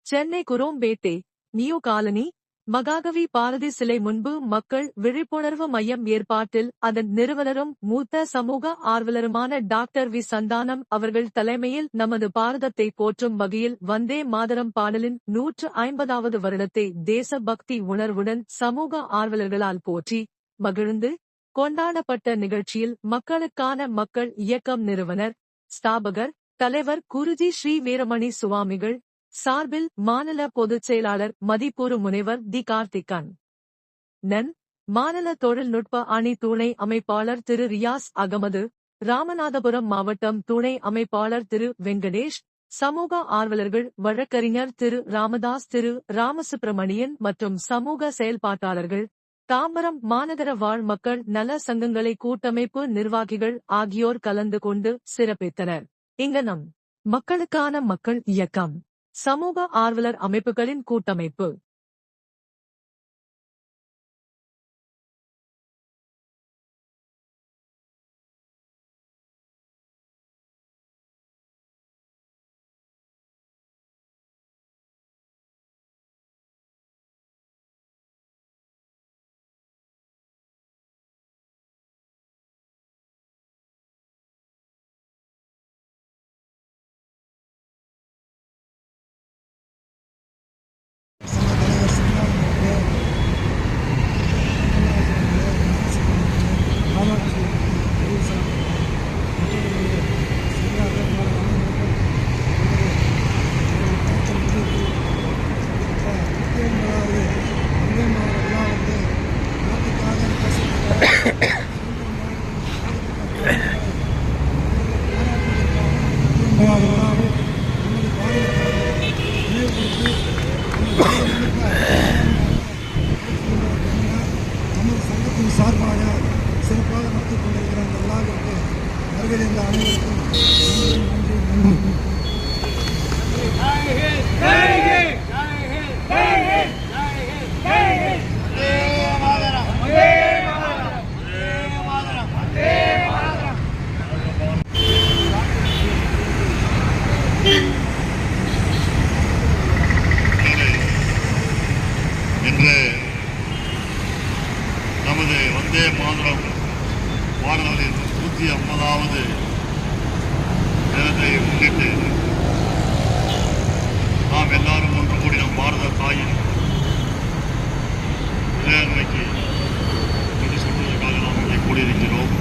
Chennai Chromepet new colony மகாகவி பாரதி சிலை முன்பு மக்கள் விழிப்புணர்வு மையம் ஏற்பாட்டில் அதன் நிறுவனரும் மூத்த சமூக ஆர்வலருமான டாக்டர் வி சந்தானம் அவர்கள் தலைமையில் நமது பாரதத்தை போற்றும் வகையில் வந்தே மாதரம் பாடலின் 150வது வருடத்தை தேச பக்தி உணர்வுடன் சமூக ஆர்வலர்களால் போற்றி மகிழ்ந்து கொண்டாடப்பட்ட நிகழ்ச்சியில் மக்களுக்கான மக்கள் இயக்கம் நிறுவனர் ஸ்தாபகர் தலைவர் குருஜி ஸ்ரீ வீரமணி சுவாமிகள் சார்பில் மாநில பொதுச் செயலாளர் மதிப்பூறு முனைவர் தி கார்த்திகன் மாநில தொழில்நுட்ப அணி துணை அமைப்பாளர் திரு ரியாஸ் அகமது, ராமநாதபுரம் மாவட்டம் துணை அமைப்பாளர் திரு வெங்கடேஷ், சமூக ஆர்வலர்கள் வழக்கறிஞர் திரு ராமதாஸ், திரு ராமசுப்பிரமணியன் மற்றும் சமூக செயல்பாட்டாளர்கள், தாம்பரம் மாநகர வாழ் மக்கள் நல சங்கங்களை கூட்டமைப்பு நிர்வாகிகள் ஆகியோர் கலந்து கொண்டு சிறப்பித்தனர். இங்கனம் மக்களுக்கான மக்கள் இயக்கம் சமூக ஆர்வலர் அமைப்புகளின் கூட்டமைப்பு. சங்கத்தின் சார்பாக சிறப்பாக நடத்திக் கொண்டிருக்கிற அந்த விழாவிற்கு வருகிற இந்த அனைவருக்கும் நமது வந்தே மாதரம் பாடலின் 150வது தினத்தை முன்னிட்டு நாம் எல்லாரும் ஒன்று கூடி நம் பாரத தாயின் இளையன்மைக்கு சொல்வதற்காக நாம் இங்கே கூடியிருக்கிறோம்.